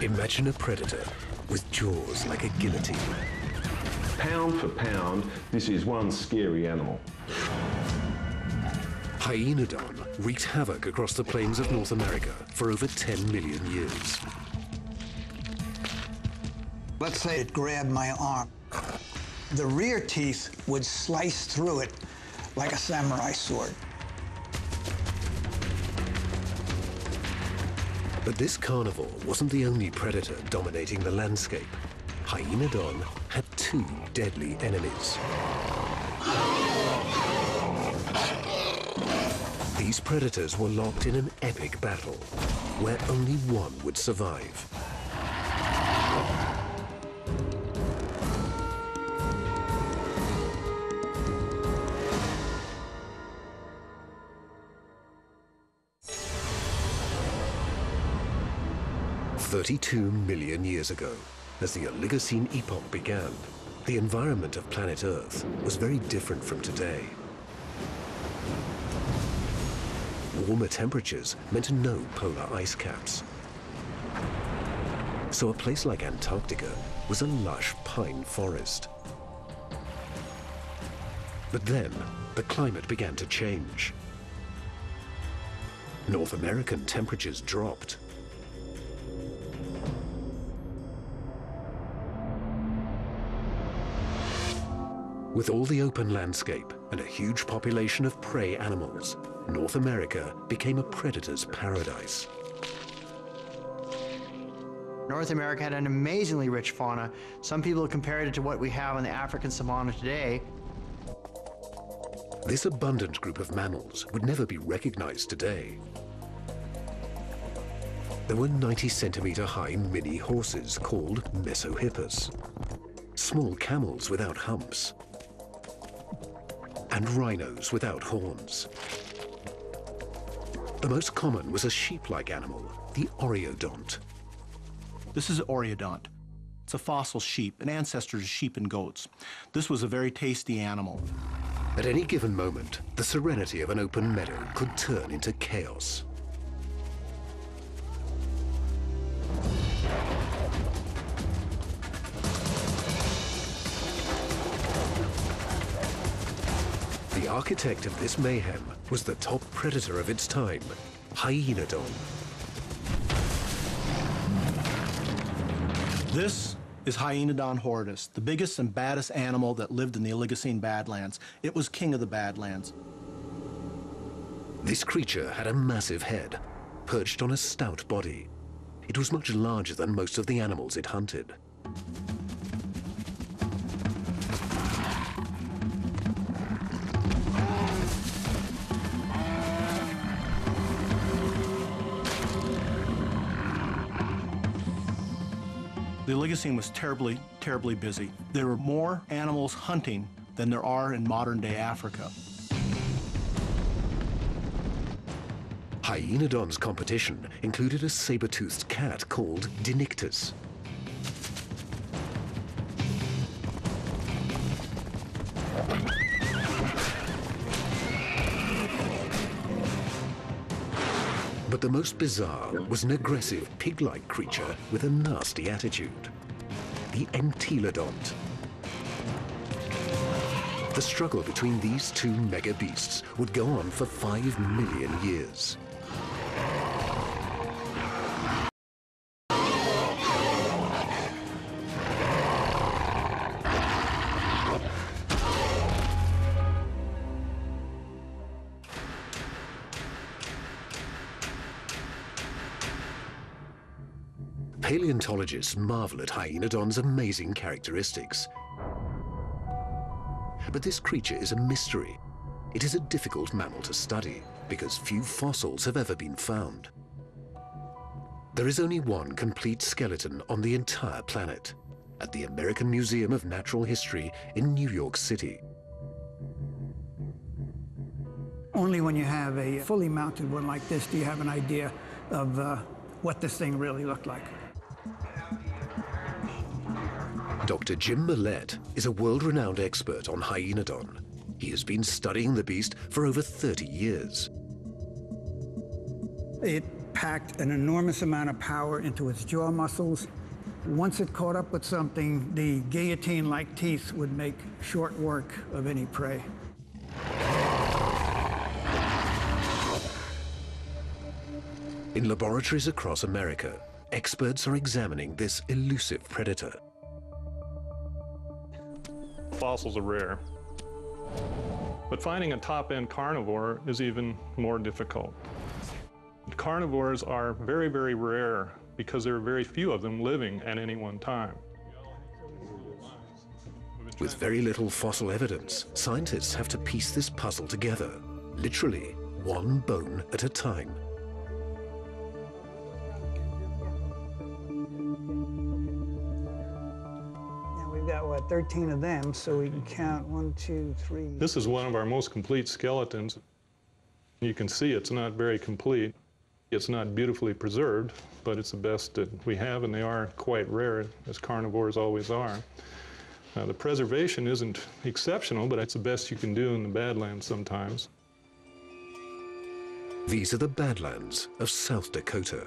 Imagine a predator with jaws like a guillotine. Pound for pound, this is one scary animal. Hyaenodon wreaked havoc across the plains of North America for over 10 million years. Let's say it grabbed my arm. The rear teeth would slice through it like a samurai sword. But this carnivore wasn't the only predator dominating the landscape. Hyaenodon had two deadly enemies. These predators were locked in an epic battle, where only one would survive. "32 million years ago, as the Oligocene epoch began, the environment of planet Earth was very different from today. Warmer temperatures meant no polar ice caps. So a place like Antarctica was a lush pine forest. But then, the climate began to change. North American temperatures dropped. With all the open landscape and a huge population of prey animals, North America became a predator's paradise. North America had an amazingly rich fauna. Some people have compared it to what we have on the African savanna today. This abundant group of mammals would never be recognized today. There were 90-centimeter-high mini horses called Mesohippus, small camels without humps, and rhinos without horns. The most common was a sheep-like animal, the Oreodont. This is Oreodont. It's a fossil sheep, an ancestor to sheep and goats. This was a very tasty animal. At any given moment, the serenity of an open meadow could turn into chaos. The architect of this mayhem was the top predator of its time, Hyaenodon. This is Hyaenodon horridus, the biggest and baddest animal that lived in the Oligocene Badlands. It was king of the Badlands. This creature had a massive head, perched on a stout body. It was much larger than most of the animals it hunted. The Oligocene was terribly, terribly busy. There were more animals hunting than there are in modern-day Africa. Hyaenodon's competition included a saber-toothed cat called Dinictus. But the most bizarre was an aggressive pig-like creature with a nasty attitude, the Entelodont. The struggle between these two mega beasts would go on for 5 million years. Paleontologists marvel at Hyaenodon's amazing characteristics. But this creature is a mystery. It is a difficult mammal to study because few fossils have ever been found. There is only one complete skeleton on the entire planet, at the American Museum of Natural History in New York City. Only when you have a fully mounted one like this do you have an idea of what this thing really looked like. Dr. Jim Millett is a world-renowned expert on Hyaenodon. He has been studying the beast for over 30 years. It packed an enormous amount of power into its jaw muscles. Once it caught up with something, the guillotine-like teeth would make short work of any prey. In laboratories across America, experts are examining this elusive predator. Fossils are rare, but finding a top-end carnivore is even more difficult. Carnivores are very, very rare because there are very few of them living at any one time. With very little fossil evidence, scientists have to piece this puzzle together, literally one bone at a time. Now we've got, what, 13 of them, so we can count 1, 2, 3. This is one of our most complete skeletons. You can see it's not very complete. It's not beautifully preserved, but it's the best that we have, and they are quite rare, as carnivores always are. The preservation isn't exceptional, but it's the best you can do in the Badlands sometimes. These are the Badlands of South Dakota.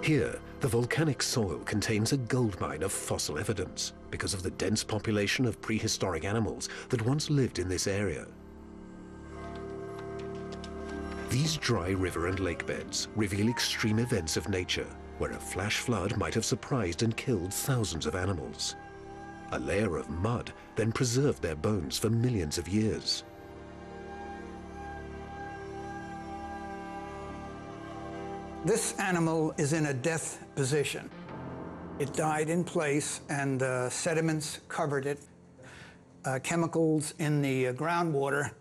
Here, the volcanic soil contains a goldmine of fossil evidence because of the dense population of prehistoric animals that once lived in this area. These dry river and lake beds reveal extreme events of nature where a flash flood might have surprised and killed thousands of animals. A layer of mud then preserved their bones for millions of years. This animal is in a death position. It died in place, and sediments covered it. Chemicals in the groundwater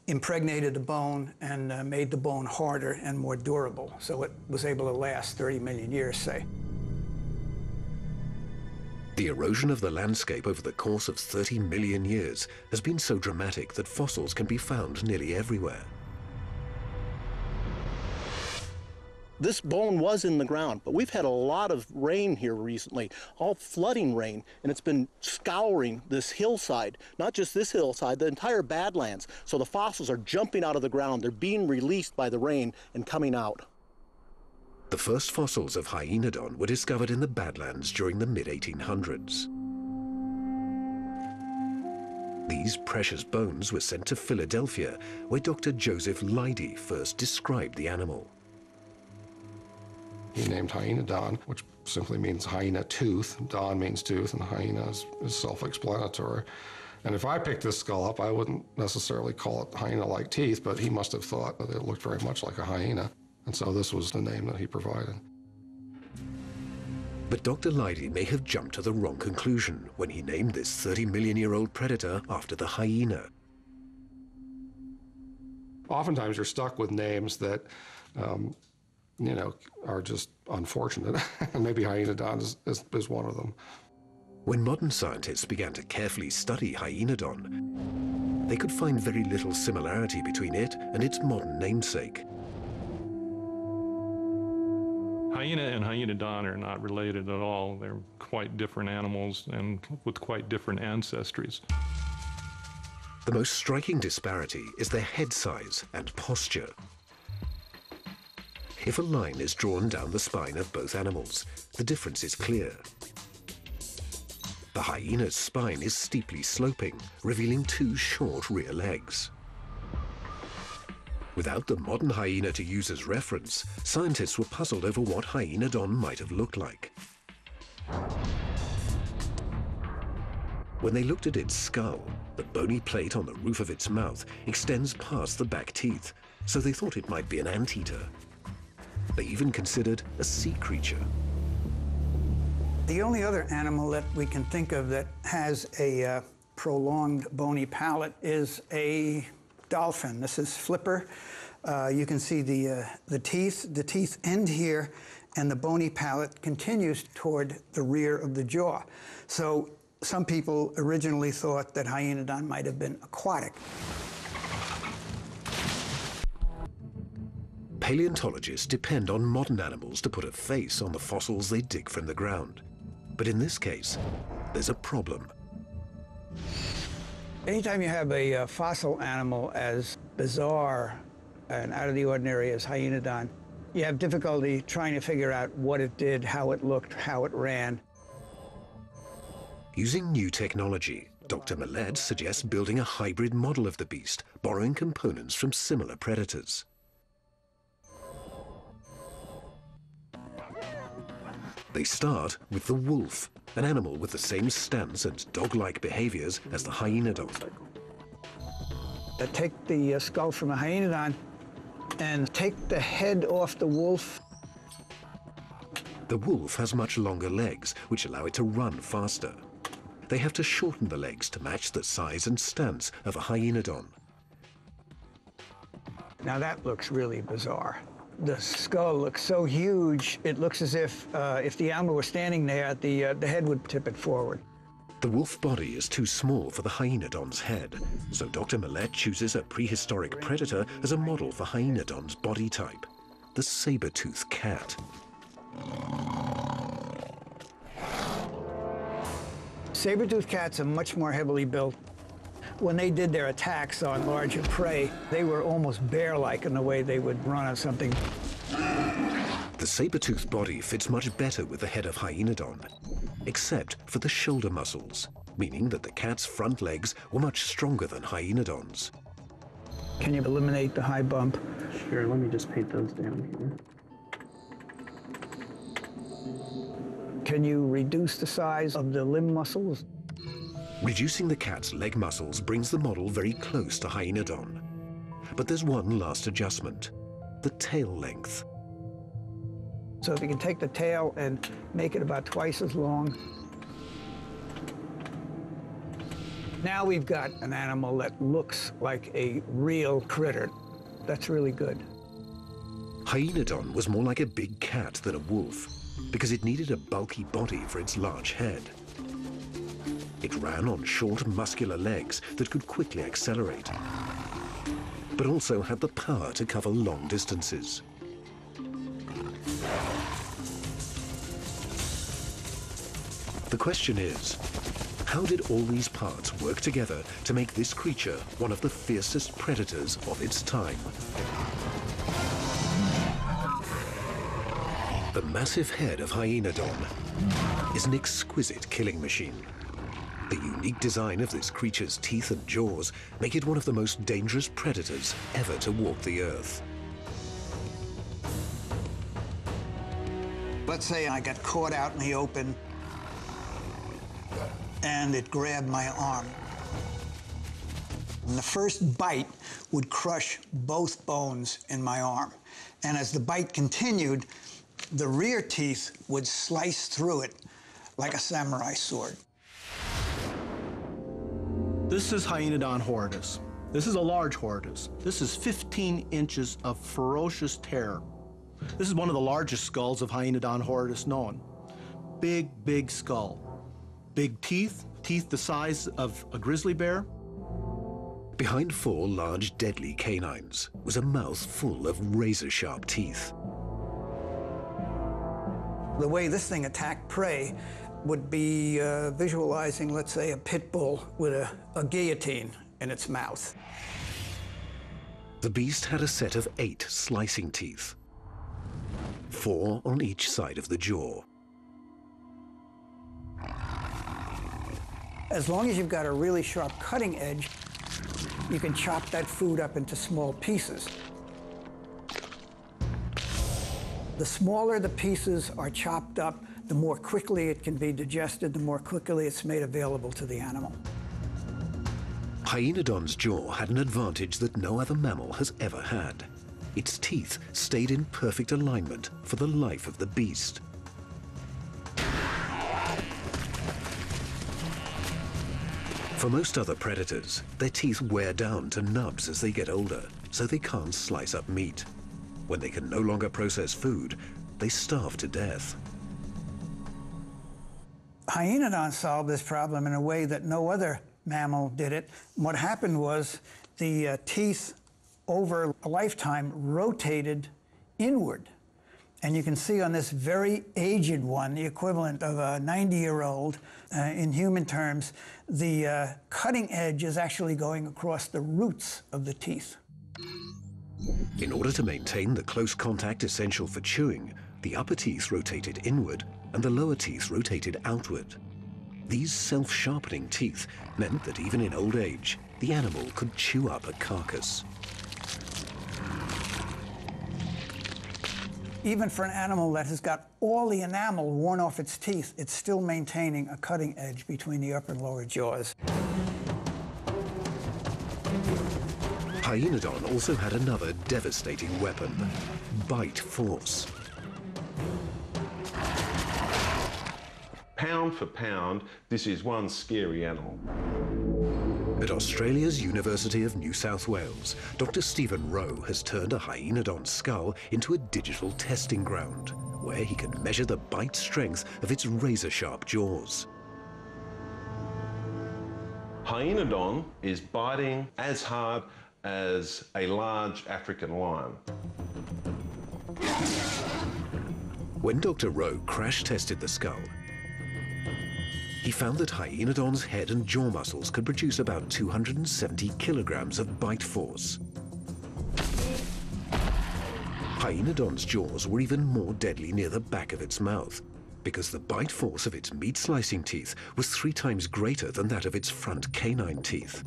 impregnated the bone and made the bone harder and more durable, so it was able to last 30 million years, say. The erosion of the landscape over the course of 30 million years has been so dramatic that fossils can be found nearly everywhere. This bone was in the ground, but we've had a lot of rain here recently, all flooding rain, and it's been scouring this hillside, not just this hillside, the entire Badlands. So the fossils are jumping out of the ground. They're being released by the rain and coming out. The first fossils of Hyaenodon were discovered in the Badlands during the mid-1800s. These precious bones were sent to Philadelphia, where Dr. Joseph Leidy first described the animal. He named Hyaenodon, which simply means hyena tooth. Don means tooth, and hyena is self-explanatory. And if I picked this skull up, I wouldn't necessarily call it hyena-like teeth, but he must have thought that it looked very much like a hyena. And so this was the name that he provided. But Dr. Leidy may have jumped to the wrong conclusion when he named this 30-million-year-old predator after the hyena. Oftentimes you're stuck with names that you know, are just unfortunate. And maybe Hyaenodon is one of them. When modern scientists began to carefully study Hyaenodon, they could find very little similarity between it and its modern namesake. Hyena and Hyaenodon are not related at all. They're quite different animals and with quite different ancestries. The most striking disparity is their head size and posture. If a line is drawn down the spine of both animals, the difference is clear. The hyena's spine is steeply sloping, revealing two short rear legs. Without the modern hyena to use as reference, scientists were puzzled over what Hyaenodon might have looked like. When they looked at its skull, the bony plate on the roof of its mouth extends past the back teeth, so they thought it might be an anteater. They even considered a sea creature. The only other animal that we can think of that has a prolonged bony palate is a dolphin. This is Flipper. You can see the teeth. The teeth end here, and the bony palate continues toward the rear of the jaw. So some people originally thought that Hyaenodon might have been aquatic. Paleontologists depend on modern animals to put a face on the fossils they dig from the ground. But in this case, there's a problem. Anytime you have a fossil animal as bizarre and out of the ordinary as Hyaenodon, you have difficulty trying to figure out what it did, how it looked, how it ran. Using new technology, Dr. Millett suggests building a hybrid model of the beast, borrowing components from similar predators. They start with the wolf, an animal with the same stance and dog-like behaviors as the Hyaenodon. Take the skull from a Hyaenodon and take the head off the wolf. The wolf has much longer legs, which allow it to run faster. They have to shorten the legs to match the size and stance of a Hyaenodon. Now that looks really bizarre. The skull looks so huge, it looks as if the animal were standing there, the head would tip it forward. The wolf body is too small for the Hyaenodon's head, so Dr. Millett chooses a prehistoric predator as a model for Hyaenodon's body type, the saber-toothed cat. Saber-toothed cats are much more heavily built. When they did their attacks on larger prey, they were almost bear-like in the way they would run on something. The saber-toothed body fits much better with the head of Hyaenodon, except for the shoulder muscles, meaning that the cat's front legs were much stronger than Hyaenodon's. Can you eliminate the high bump? Sure, let me just paint those down here. Can you reduce the size of the limb muscles? Reducing the cat's leg muscles brings the model very close to Hyaenodon. But there's one last adjustment, the tail length. So if you can take the tail and make it about twice as long. Now we've got an animal that looks like a real critter. That's really good. Hyaenodon was more like a big cat than a wolf, because it needed a bulky body for its large head. It ran on short, muscular legs that could quickly accelerate, but also had the power to cover long distances. The question is, how did all these parts work together to make this creature one of the fiercest predators of its time? The massive head of Hyaenodon is an exquisite killing machine. The unique design of this creature's teeth and jaws make it one of the most dangerous predators ever to walk the earth. Let's say I got caught out in the open and it grabbed my arm. And the first bite would crush both bones in my arm. And as the bite continued, the rear teeth would slice through it like a samurai sword. This is Hyaenodon horridus. This is a large horridus. This is 15 inches of ferocious terror. This is one of the largest skulls of Hyaenodon horridus known. Big, big skull. Big teeth, teeth the size of a grizzly bear. Behind 4 large, deadly canines was a mouth full of razor-sharp teeth. The way this thing attacked prey would be visualizing, let's say, a pit bull with a guillotine in its mouth. The beast had a set of 8 slicing teeth, 4 on each side of the jaw. As long as you've got a really sharp cutting edge, you can chop that food up into small pieces. The smaller the pieces are chopped up, the more quickly it can be digested, the more quickly it's made available to the animal. Hyaenodon's jaw had an advantage that no other mammal has ever had. Its teeth stayed in perfect alignment for the life of the beast. For most other predators, their teeth wear down to nubs as they get older, so they can't slice up meat. When they can no longer process food, they starve to death. Hyaenodon solved this problem in a way that no other mammal did it. What happened was the teeth over a lifetime rotated inward. And you can see on this very aged one, the equivalent of a 90-year-old in human terms, the cutting edge is actually going across the roots of the teeth. In order to maintain the close contact essential for chewing, the upper teeth rotated inward and the lower teeth rotated outward. These self-sharpening teeth meant that even in old age, the animal could chew up a carcass. Even for an animal that has got all the enamel worn off its teeth, it's still maintaining a cutting edge between the upper and lower jaws. Hyaenodon also had another devastating weapon, bite force. Pound for pound, this is one scary animal. At Australia's University of New South Wales, Dr. Stephen Rowe has turned a Hyaenodon skull into a digital testing ground, where he can measure the bite strength of its razor-sharp jaws. Hyaenodon is biting as hard as a large African lion. When Dr. Rowe crash tested the skull, he found that Hyaenodon's head and jaw muscles could produce about 270 kilograms of bite force. Hyaenodon's jaws were even more deadly near the back of its mouth, because the bite force of its meat-slicing teeth was 3 times greater than that of its front canine teeth.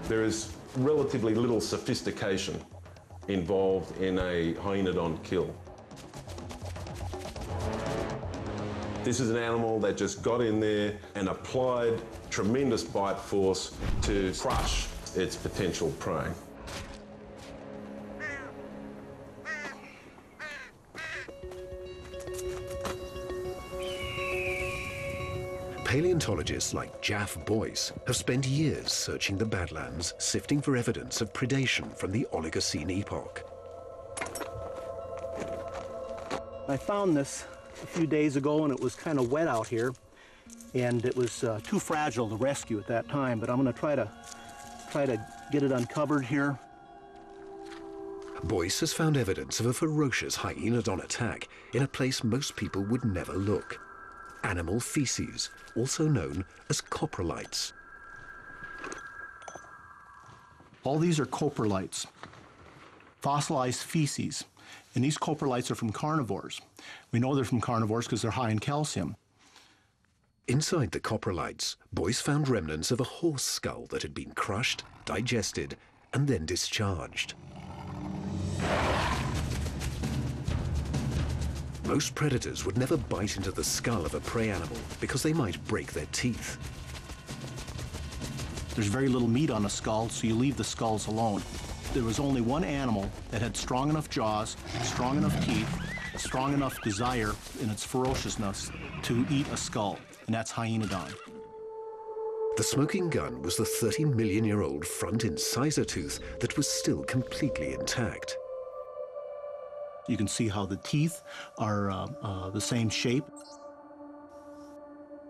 There is relatively little sophistication involved in a Hyaenodon kill. This is an animal that just got in there and applied tremendous bite force to crush its potential prey. Paleontologists like Jaff Boyce have spent years searching the Badlands, sifting for evidence of predation from the Oligocene epoch. I found this a few days ago, and it was kind of wet out here, and it was too fragile to rescue at that time, but I'm going to try to get it uncovered here. Boyce has found evidence of a ferocious Hyaenodon attack in a place most people would never look: animal feces, also known as coprolites. All these are coprolites, fossilized feces. And these coprolites are from carnivores. We know they're from carnivores because they're high in calcium. Inside the coprolites, Boyce found remnants of a horse skull that had been crushed, digested, and then discharged. Most predators would never bite into the skull of a prey animal because they might break their teeth. There's very little meat on a skull, so you leave the skulls alone. There was only one animal that had strong enough jaws, strong enough teeth, strong enough desire in its ferociousness to eat a skull, and that's Hyaenodon. The smoking gun was the 30-million-year-old front incisor tooth that was still completely intact. You can see how the teeth are the same shape.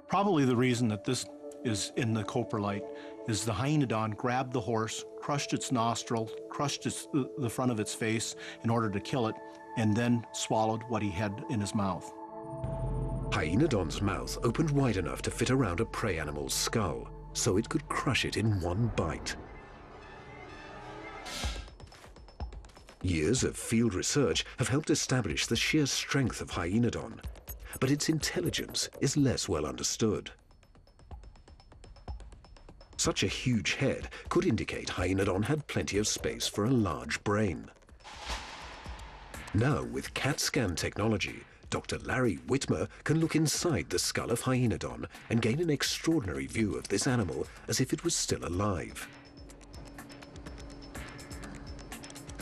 Probably the reason that this is in the coprolite is the Hyaenodon grabbed the horse, crushed its nostril, crushed the front of its face in order to kill it, and then swallowed what he had in his mouth. Hyaenodon's mouth opened wide enough to fit around a prey animal's skull, so it could crush it in one bite. Years of field research have helped establish the sheer strength of Hyaenodon, but its intelligence is less well understood. Such a huge head could indicate Hyaenodon had plenty of space for a large brain. Now, with CAT scan technology, Dr. Larry Whitmer can look inside the skull of Hyaenodon and gain an extraordinary view of this animal as if it was still alive.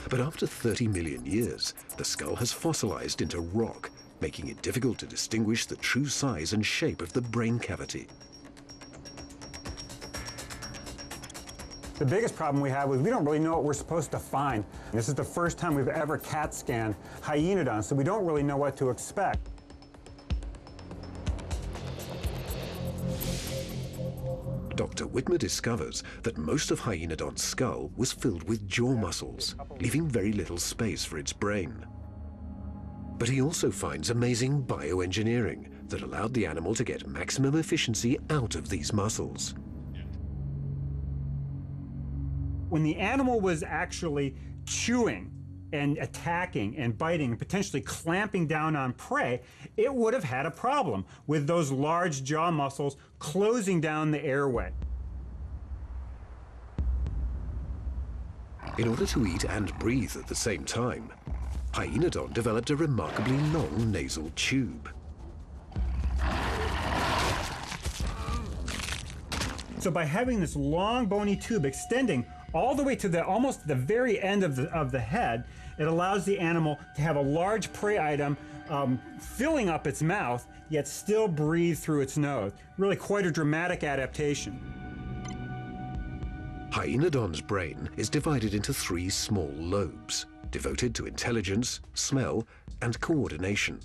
But after 30 million years, the skull has fossilized into rock, making it difficult to distinguish the true size and shape of the brain cavity. The biggest problem we have is we don't really know what we're supposed to find. This is the first time we've ever CAT scanned Hyaenodon, so we don't really know what to expect. Dr. Whitmer discovers that most of Hyaenodon's skull was filled with jaw muscles, leaving very little space for its brain. But he also finds amazing bioengineering that allowed the animal to get maximum efficiency out of these muscles. When the animal was actually chewing and attacking and biting and potentially clamping down on prey, it would have had a problem with those large jaw muscles closing down the airway. In order to eat and breathe at the same time, Hyaenodon developed a remarkably long nasal tube. So by having this long bony tube extending all the way to almost the very end of the head, it allows the animal to have a large prey item filling up its mouth, yet still breathe through its nose. Really quite a dramatic adaptation. Hyaenodon's brain is divided into 3 small lobes, devoted to intelligence, smell, and coordination.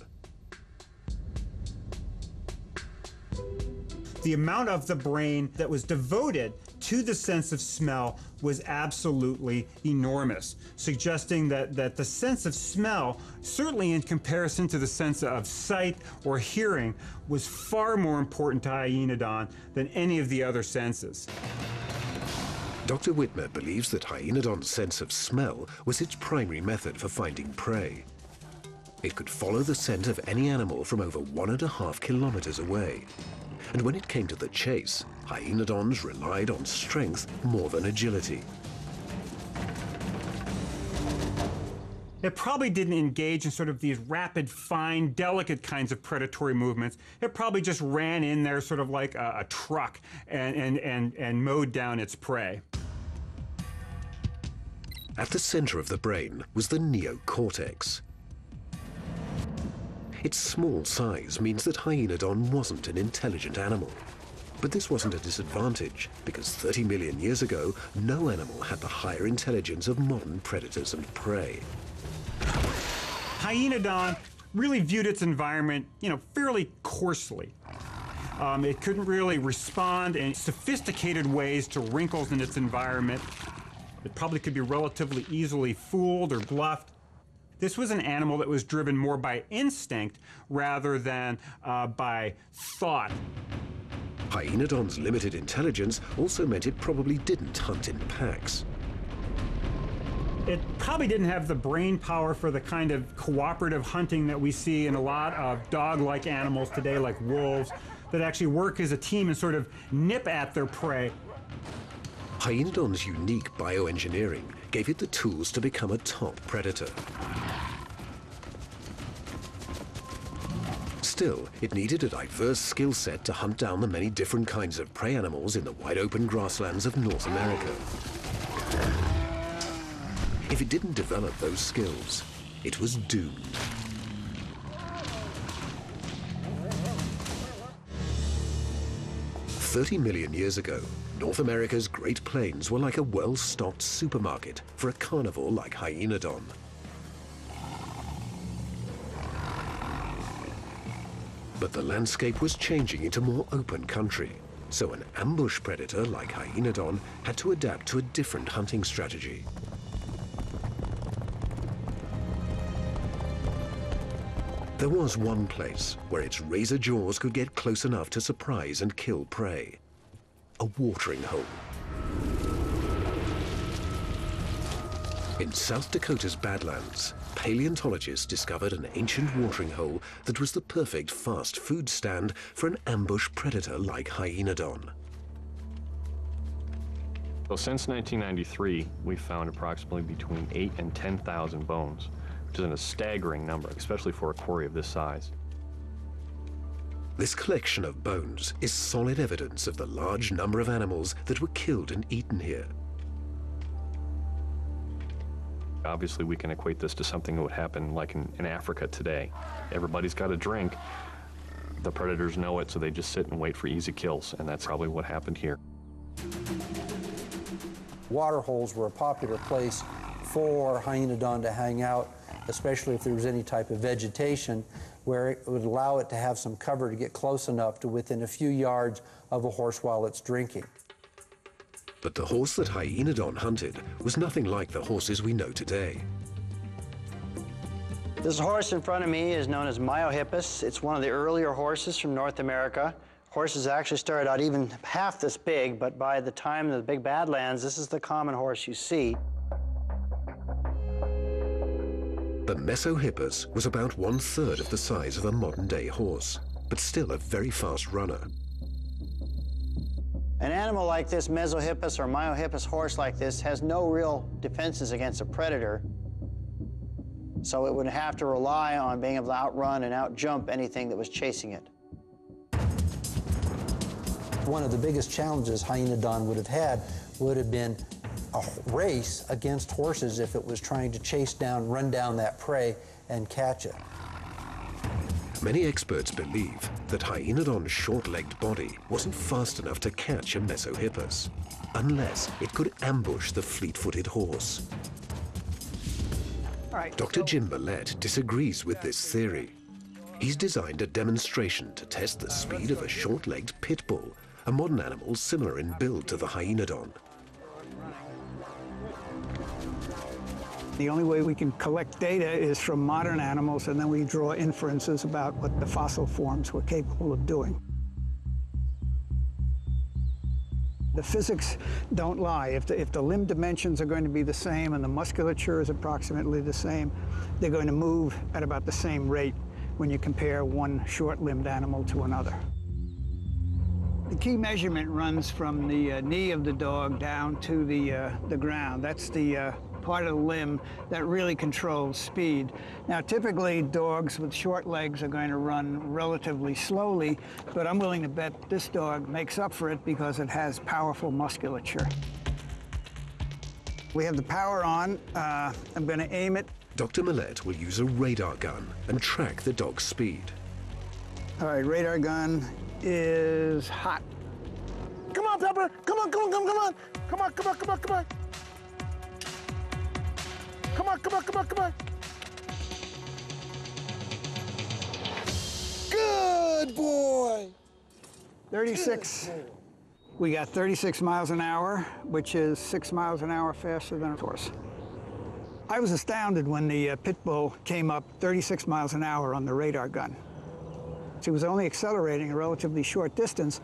The amount of the brain that was devoted to the sense of smell was absolutely enormous, suggesting that the sense of smell, certainly in comparison to the sense of sight or hearing, was far more important to Hyaenodon than any of the other senses. Dr. Whitmer believes that Hyaenodon's sense of smell was its primary method for finding prey. It could follow the scent of any animal from over 1.5 kilometers away. And when it came to the chase, Hyaenodons relied on strength more than agility. It probably didn't engage in sort of these rapid, fine, delicate kinds of predatory movements. It probably just ran in there sort of like a truck and mowed down its prey. At the center of the brain was the neocortex. Its small size means that Hyaenodon wasn't an intelligent animal. But this wasn't a disadvantage, because 30 million years ago, no animal had the higher intelligence of modern predators and prey. Hyaenodon really viewed its environment, fairly coarsely. It couldn't really respond in sophisticated ways to wrinkles in its environment. It probably could be relatively easily fooled or bluffed. This was an animal that was driven more by instinct rather than by thought. Hyaenodon's limited intelligence also meant it probably didn't hunt in packs. It probably didn't have the brain power for the kind of cooperative hunting that we see in a lot of dog-like animals today, like wolves, that actually work as a team and sort of nip at their prey. Hyaenodon's unique bioengineering gave it the tools to become a top predator. Still, it needed a diverse skill set to hunt down the many different kinds of prey animals in the wide-open grasslands of North America. If it didn't develop those skills, it was doomed. "30 million years ago, North America's Great Plains were like a well-stocked supermarket for a carnivore like Hyaenodon. But the landscape was changing into more open country, so an ambush predator like Hyaenodon had to adapt to a different hunting strategy. There was one place where its razor jaws could get close enough to surprise and kill prey: a watering hole. In South Dakota's Badlands, paleontologists discovered an ancient watering hole that was the perfect fast food stand for an ambush predator like Hyaenodon. So since 1993, we've found approximately between 8,000 and 10,000 bones, which is a staggering number, especially for a quarry of this size. This collection of bones is solid evidence of the large number of animals that were killed and eaten here. Obviously, we can equate this to something that would happen like in Africa today. Everybody's got a drink. The predators know it, so they just sit and wait for easy kills, and that's probably what happened here. Water holes were a popular place for Hyaenodon to hang out, especially if there was any type of vegetation, where it would allow it to have some cover to get close enough to within a few yards of a horse while it's drinking. But the horse that Hyaenodon hunted was nothing like the horses we know today. This horse in front of me is known as Myohippus. It's one of the earlier horses from North America. Horses actually started out even half this big, but by the time of the big badlands, this is the common horse you see. The Mesohippus was about 1/3 of the size of a modern-day horse, but still a very fast runner. An animal like this, Mesohippus or Myohippus horse like this, has no real defenses against a predator. So it would have to rely on being able to outrun and outjump anything that was chasing it. One of the biggest challenges Hyaenodon would have had would have been a race against horses if it was trying to chase down, run down that prey and catch it. Many experts believe that Hyaenodon's short-legged body wasn't fast enough to catch a Mesohippus, unless it could ambush the fleet-footed horse. Dr. Jim Millett disagrees with this theory. He's designed a demonstration to test the speed of a short-legged pit bull, a modern animal similar in build to the Hyaenodon. The only way we can collect data is from modern animals, and then we draw inferences about what the fossil forms were capable of doing. The physics don't lie. If the limb dimensions are going to be the same and the musculature is approximately the same, they're going to move at about the same rate when you compare one short-limbed animal to another. The key measurement runs from the knee of the dog down to the ground. That's the part of the limb that really controls speed. Now, typically, dogs with short legs are going to run relatively slowly, but I'm willing to bet this dog makes up for it because it has powerful musculature. We have the power on. I'm going to aim it. Dr. Millett will use a radar gun and track the dog's speed. All right, radar gun is hot. Come on, Pepper! Come on, come on, come on, come on! Come on, come on, come on, come on! Come on, come on, come on, come on! Good boy! 36. We got 36 miles an hour, which is 6 miles an hour faster than a horse. I was astounded when the pit bull came up 36 miles an hour on the radar gun. He was only accelerating a relatively short distance,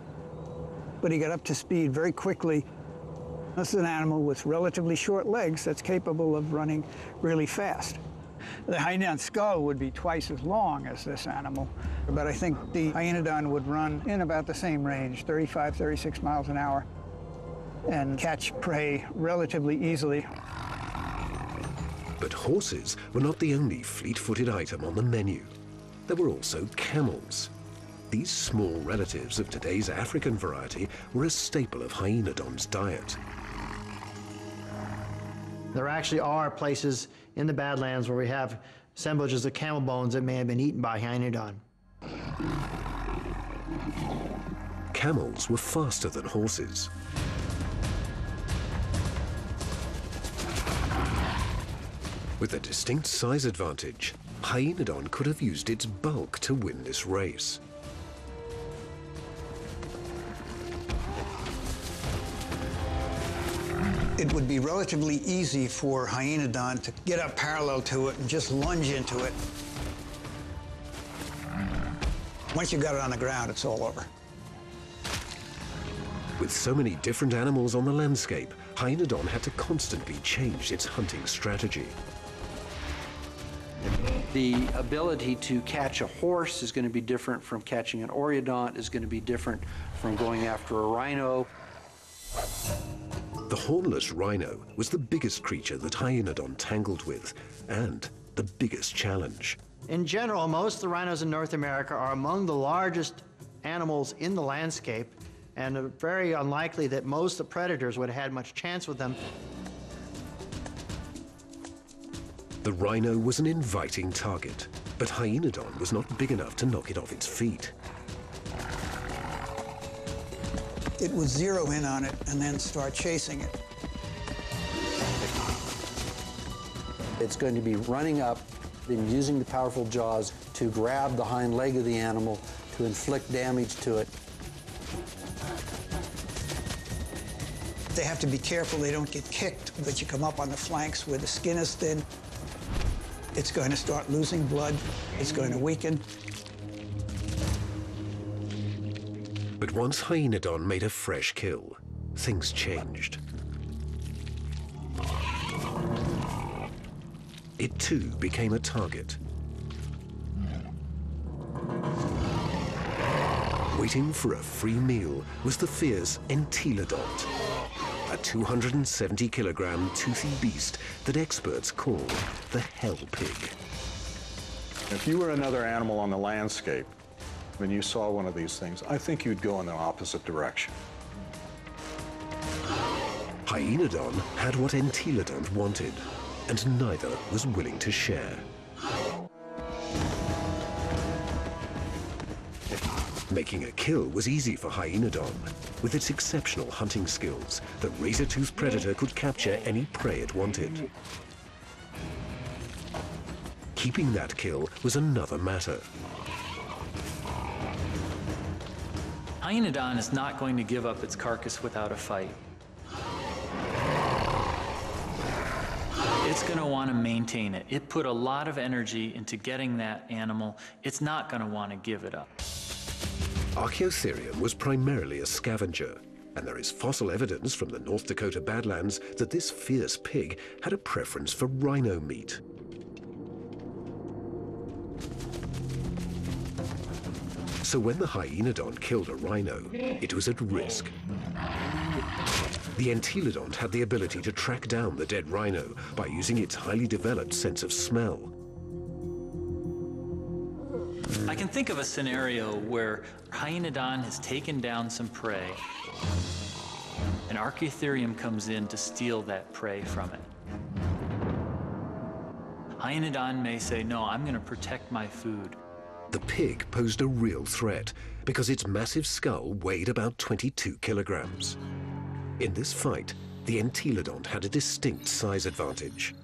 but he got up to speed very quickly. This is an animal with relatively short legs that's capable of running really fast. The Hyaenodon skull would be twice as long as this animal, but I think the Hyaenodon would run in about the same range, 35, 36 miles an hour, and catch prey relatively easily. But horses were not the only fleet-footed item on the menu. There were also camels. These small relatives of today's African variety were a staple of Hyaenodon's diet. There actually are places in the Badlands where we have assemblages of camel bones that may have been eaten by Hyaenodon. Camels were faster than horses. With a distinct size advantage, Hyaenodon could have used its bulk to win this race. It would be relatively easy for Hyaenodon to get up parallel to it and just lunge into it. Once you got it on the ground, it's all over. With so many different animals on the landscape, Hyaenodon had to constantly change its hunting strategy. The ability to catch a horse is going to be different from catching an oreodont, is going to be different from going after a rhino. The hornless rhino was the biggest creature that Hyaenodon tangled with, and the biggest challenge. In general, most of the rhinos in North America are among the largest animals in the landscape, and very unlikely that most of the predators would have had much chance with them. The rhino was an inviting target, but Hyaenodon was not big enough to knock it off its feet. It would zero in on it and then start chasing it. It's going to be running up and using the powerful jaws to grab the hind leg of the animal to inflict damage to it. They have to be careful they don't get kicked, but you come up on the flanks where the skin is thin. it's going to start losing blood, it's going to weaken. But once Hyaenodon made a fresh kill, things changed. It too became a target. Waiting for a free meal was the fierce Entelodont, a 270-kilogram toothy beast that experts call the hell pig. If you were another animal on the landscape and you saw one of these things, I think you'd go in the opposite direction. Hyaenodon had what Entelodont wanted, and neither was willing to share. Making a kill was easy for Hyaenodon. With its exceptional hunting skills, the razor-toothed predator could capture any prey it wanted. Keeping that kill was another matter. Hyaenodon is not going to give up its carcass without a fight. It's going to want to maintain it. It put a lot of energy into getting that animal. It's not going to want to give it up. Archaeotherium was primarily a scavenger, and there is fossil evidence from the North Dakota Badlands that this fierce pig had a preference for rhino meat. So when the Hyaenodon killed a rhino, it was at risk. The Entelodont had the ability to track down the dead rhino by using its highly developed sense of smell. I can think of a scenario where Hyaenodon has taken down some prey, and Archaeotherium comes in to steal that prey from it. Hyaenodon may say, no, I'm going to protect my food. The pig posed a real threat because its massive skull weighed about 22 kilograms. In this fight, the Entelodont had a distinct size advantage.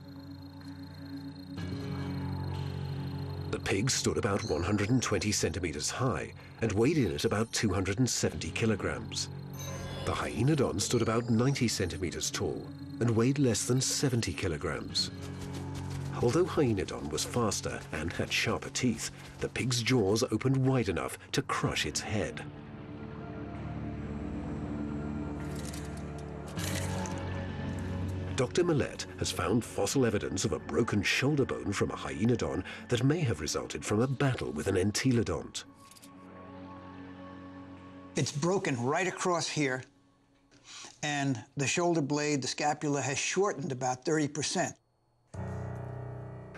The pig stood about 120 centimeters high and weighed in at about 270 kilograms. The Hyaenodon stood about 90 centimeters tall and weighed less than 70 kilograms. Although Hyaenodon was faster and had sharper teeth, the pig's jaws opened wide enough to crush its head. Dr. Millett has found fossil evidence of a broken shoulder bone from a Hyaenodon that may have resulted from a battle with an Entelodont. It's broken right across here, and the shoulder blade, the scapula, has shortened about 30%.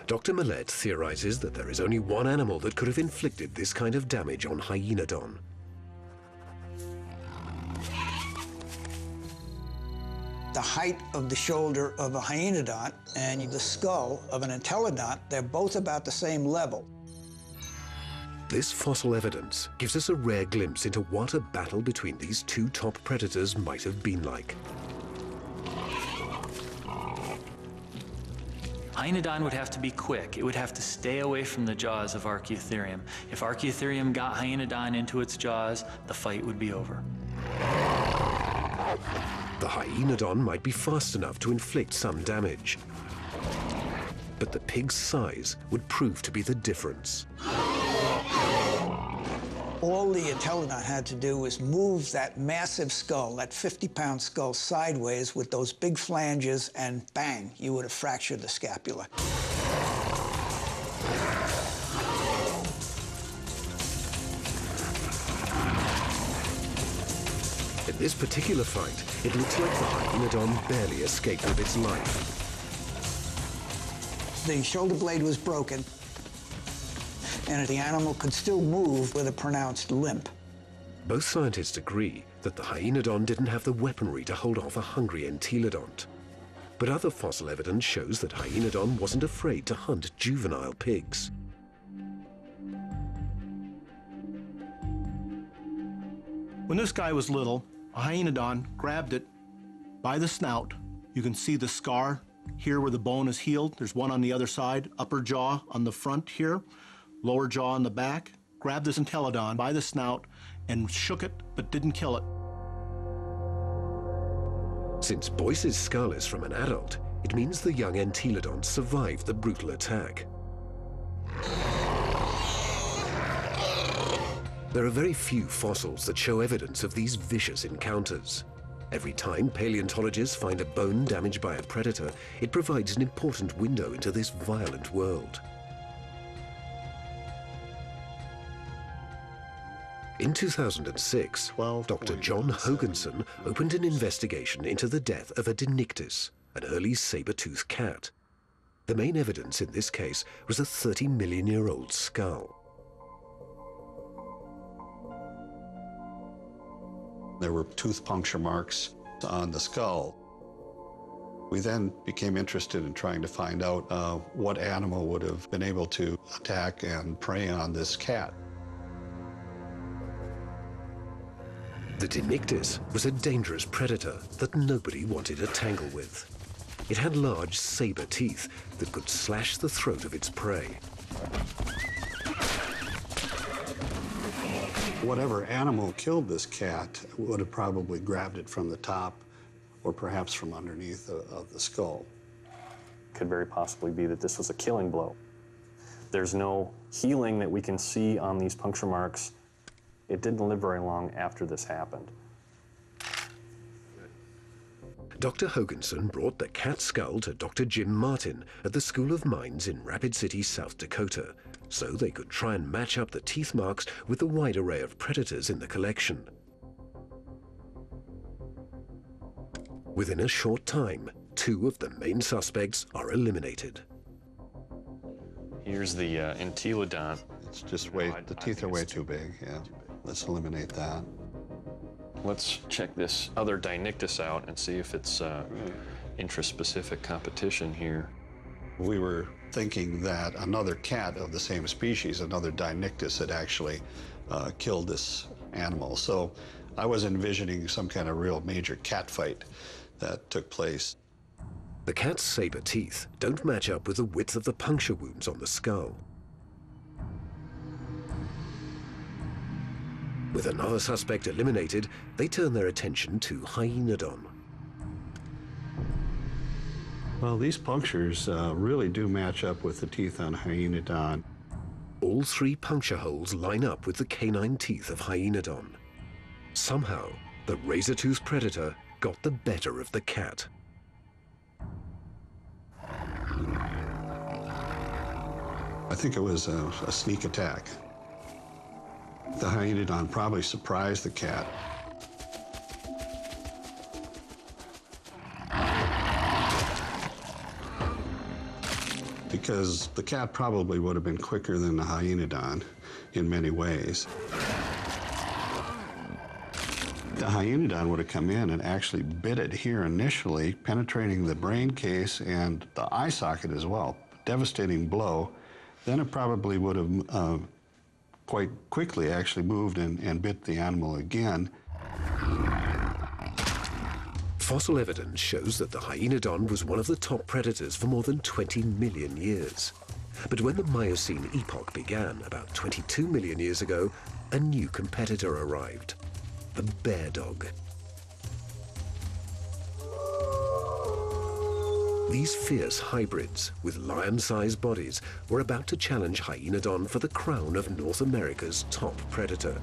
Dr. Millett theorizes that there is only one animal that could have inflicted this kind of damage on Hyaenodon. The height of the shoulder of a Hyaenodon and the skull of an Entelodont, they're both about the same level. This fossil evidence gives us a rare glimpse into what a battle between these two top predators might have been like. Hyaenodon would have to be quick. It would have to stay away from the jaws of Archaeotherium. If Archaeotherium got Hyaenodon into its jaws, the fight would be over. The Hyaenodon might be fast enough to inflict some damage, but the pig's size would prove to be the difference. All the Entelodon had to do was move that massive skull, that 50-pound skull, sideways with those big flanges, and bang, you would have fractured the scapula. In this particular fight, it looks like the Hyaenodon barely escaped with its life. The shoulder blade was broken, and the animal could still move with a pronounced limp. Both scientists agree that the Hyaenodon didn't have the weaponry to hold off a hungry Entelodont. But other fossil evidence shows that Hyaenodon wasn't afraid to hunt juvenile pigs. When this guy was little, a Hyaenodon grabbed it by the snout. You can see the scar here where the bone is healed. There's one on the other side, upper jaw on the front here, lower jaw on the back. Grabbed this Entelodon by the snout and shook it, but didn't kill it. Since Boyce's skull is from an adult, it means the young Entelodont survived the brutal attack. There are very few fossils that show evidence of these vicious encounters. Every time paleontologists find a bone damaged by a predator, it provides an important window into this violent world. In 2006, Dr. John Hoganson opened an investigation into the death of a Denictis, an early saber-toothed cat. The main evidence in this case was a 30-million-year-old skull. There were tooth puncture marks on the skull. We then became interested in trying to find out what animal would have been able to attack and prey on this cat. The Denictis was a dangerous predator that nobody wanted to tangle with. It had large saber teeth that could slash the throat of its prey. Whatever animal killed this cat would have probably grabbed it from the top or perhaps from underneath of the skull. Could very possibly be that this was a killing blow. There's no healing that we can see on these puncture marks. It didn't live very long after this happened. Dr. Hoganson brought the cat skull to Dr. Jim Martin at the School of Mines in Rapid City, South Dakota, so they could try and match up the teeth marks with the wide array of predators in the collection. Within a short time, 2 of the main suspects are eliminated. Here's the Hyaenodon. It's just the teeth are way too big, yeah. Let's eliminate that. Let's check this other Denictis out and see if it's intraspecific competition here. We were thinking that another cat of the same species, another Denictis, had actually killed this animal. So I was envisioning some kind of real major cat fight that took place. The cat's saber teeth don't match up with the width of the puncture wounds on the skull. With another suspect eliminated, they turn their attention to Hyaenodon. Well, these punctures really do match up with the teeth on Hyaenodon. All 3 puncture holes line up with the canine teeth of Hyaenodon. Somehow, the razor-toothed predator got the better of the cat. I think it was a sneak attack. The Hyaenodon probably surprised the cat. Because the cat probably would have been quicker than the Hyaenodon in many ways. The Hyaenodon would have come in and actually bit it here initially, penetrating the brain case and the eye socket as well. Devastating blow. Then it probably would have quite quickly actually moved and bit the animal again. Fossil evidence shows that the Hyaenodon was one of the top predators for more than 20 million years. But when the Miocene epoch began, about 22 million years ago, a new competitor arrived, the bear dog. These fierce hybrids, with lion-sized bodies, were about to challenge Hyaenodon for the crown of North America's top predator.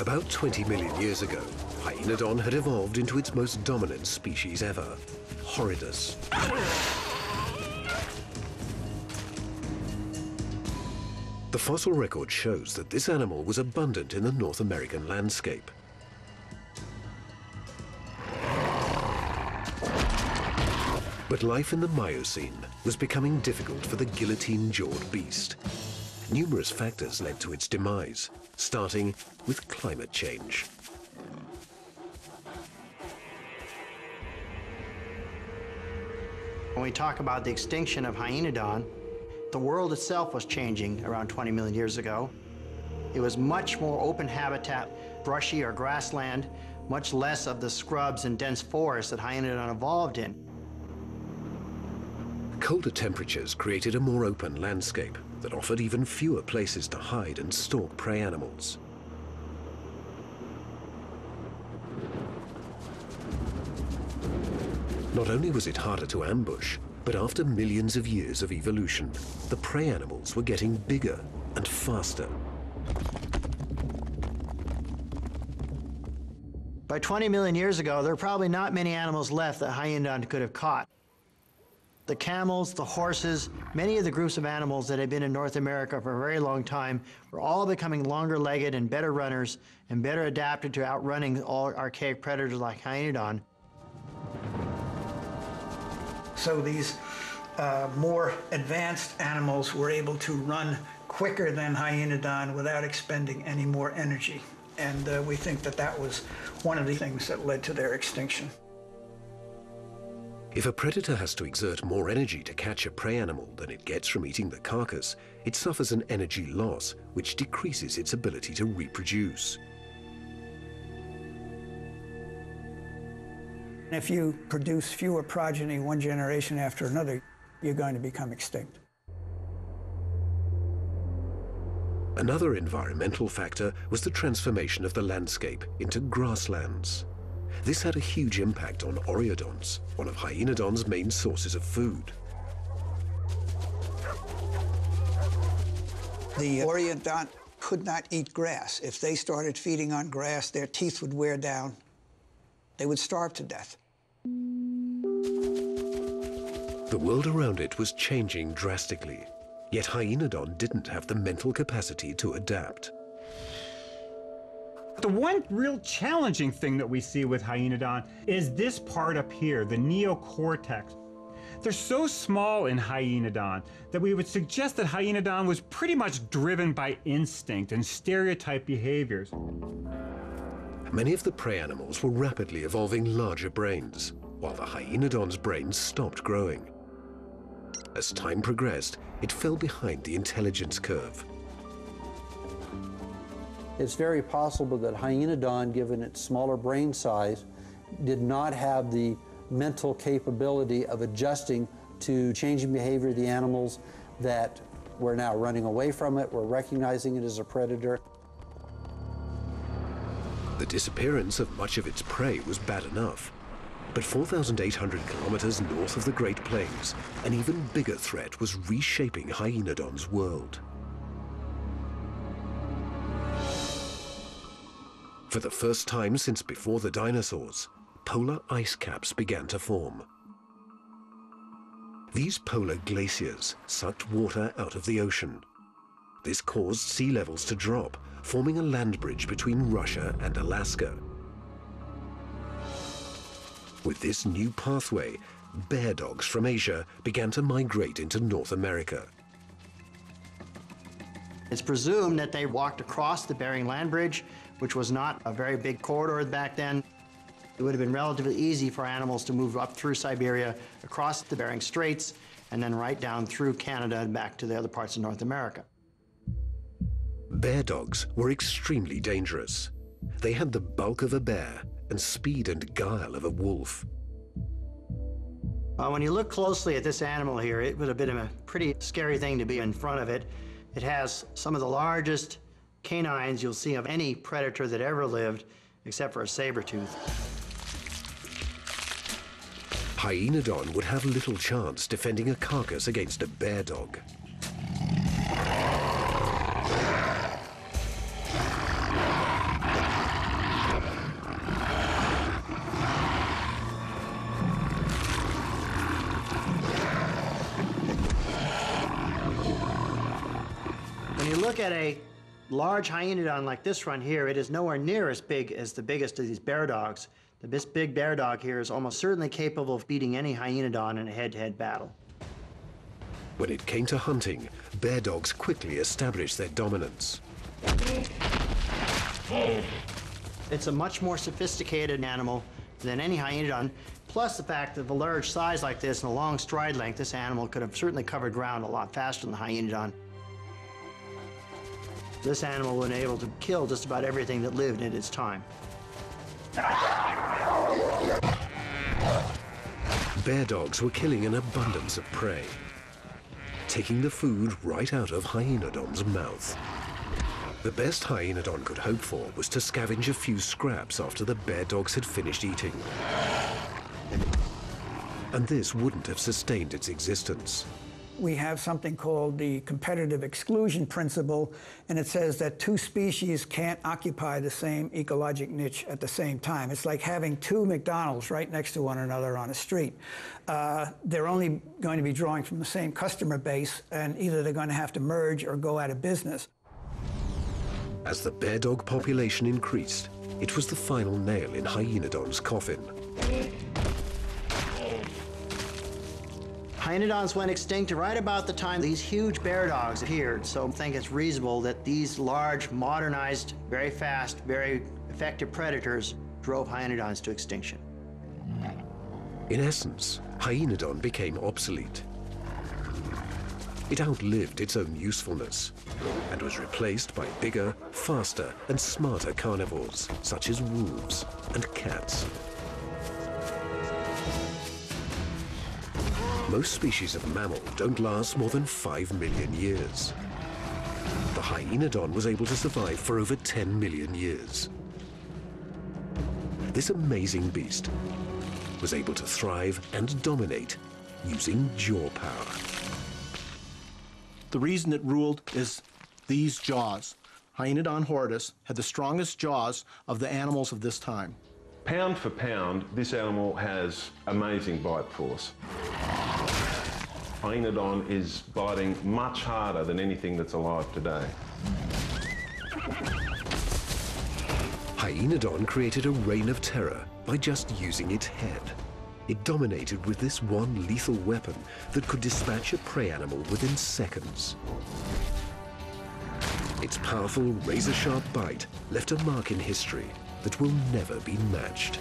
About 20 million years ago, Hyaenodon had evolved into its most dominant species ever, Horridus. The fossil record shows that this animal was abundant in the North American landscape. But life in the Miocene was becoming difficult for the guillotine-jawed beast. Numerous factors led to its demise, starting with climate change. When we talk about the extinction of Hyaenodon, the world itself was changing around 20 million years ago. It was much more open habitat, brushy or grassland, much less of the scrubs and dense forests that Hyaenodon evolved in. Colder temperatures created a more open landscape that offered even fewer places to hide and stalk prey animals. Not only was it harder to ambush, but But after millions of years of evolution, the prey animals were getting bigger and faster. By 20 million years ago, there were probably not many animals left that Hyaenodon could have caught. The camels, the horses, many of the groups of animals that had been in North America for a very long time were all becoming longer-legged and better runners and better adapted to outrunning all archaic predators like Hyaenodon. So these more advanced animals were able to run quicker than Hyaenodon without expending any more energy. And we think that that was one of the things that led to their extinction. If a predator has to exert more energy to catch a prey animal than it gets from eating the carcass, it suffers an energy loss, which decreases its ability to reproduce. If you produce fewer progeny one generation after another, you're going to become extinct. Another environmental factor was the transformation of the landscape into grasslands. This had a huge impact on Oreodons, one of Hyaenodon's main sources of food. The Oreodont could not eat grass. If they started feeding on grass, their teeth would wear down. They would starve to death. The world around it was changing drastically, yet Hyaenodon didn't have the mental capacity to adapt. The one real challenging thing that we see with Hyaenodon is this part up here, the neocortex. They're so small in Hyaenodon that we would suggest that Hyaenodon was pretty much driven by instinct and stereotype behaviors. Many of the prey animals were rapidly evolving larger brains, while the Hyaenodon's brain stopped growing. As time progressed, it fell behind the intelligence curve. It's very possible that Hyaenodon, given its smaller brain size, did not have the mental capability of adjusting to changing behavior of the animals that were now running away from it, were recognizing it as a predator. The disappearance of much of its prey was bad enough, but 4,800 kilometers north of the Great Plains, an even bigger threat was reshaping Hyaenodon's world. For the first time since before the dinosaurs, polar ice caps began to form. These polar glaciers sucked water out of the ocean. This caused sea levels to drop, forming a land bridge between Russia and Alaska. With this new pathway, bear dogs from Asia began to migrate into North America. It's presumed that they walked across the Bering Land Bridge, which was not a very big corridor back then. It would have been relatively easy for animals to move up through Siberia, across the Bering Straits, and then right down through Canada and back to the other parts of North America. Bear dogs were extremely dangerous. They had the bulk of a bear and speed and guile of a wolf. When you look closely at this animal here, it would have been a pretty scary thing to be in front of it. It has some of the largest canines you'll see of any predator that ever lived, except for a saber-tooth. Hyaenodon would have little chance defending a carcass against a bear dog. When you look at a large Hyaenodon like this one here, it is nowhere near as big as the biggest of these bear dogs. This big bear dog here is almost certainly capable of beating any Hyaenodon in a head-to-head battle. When it came to hunting, bear dogs quickly established their dominance. It's a much more sophisticated animal than any Hyaenodon, plus the fact that of a large size like this and a long stride length, this animal could have certainly covered ground a lot faster than the Hyaenodon. This animal was able to kill just about everything that lived in its time. Bear dogs were killing an abundance of prey, taking the food right out of Hyaenodon's mouth. The best Hyaenodon could hope for was to scavenge a few scraps after the bear dogs had finished eating. and this wouldn't have sustained its existence. We have something called the competitive exclusion principle, and it says that two species can't occupy the same ecologic niche at the same time. It's like having two McDonald's right next to one another on a street. They're only going to be drawing from the same customer base, and either they're going to have to merge or go out of business. As the bear dog population increased, it was the final nail in Hyaenodon's coffin. Hyaenodons went extinct right about the time these huge bear dogs appeared, so I think it's reasonable that these large, modernized, very fast, very effective predators drove Hyaenodons to extinction. In essence, Hyaenodon became obsolete. It outlived its own usefulness and was replaced by bigger, faster, and smarter carnivores, such as wolves and cats. Most species of mammal don't last more than 5 million years. The Hyaenodon was able to survive for over 10 million years. This amazing beast was able to thrive and dominate using jaw power. The reason it ruled is these jaws. Hyaenodon horridus had the strongest jaws of the animals of this time. Pound for pound, this animal has amazing bite force. Hyaenodon is biting much harder than anything that's alive today. Hyaenodon created a reign of terror by just using its head. It dominated with this one lethal weapon that could dispatch a prey animal within seconds. Its powerful, razor-sharp bite left a mark in history that will never be matched.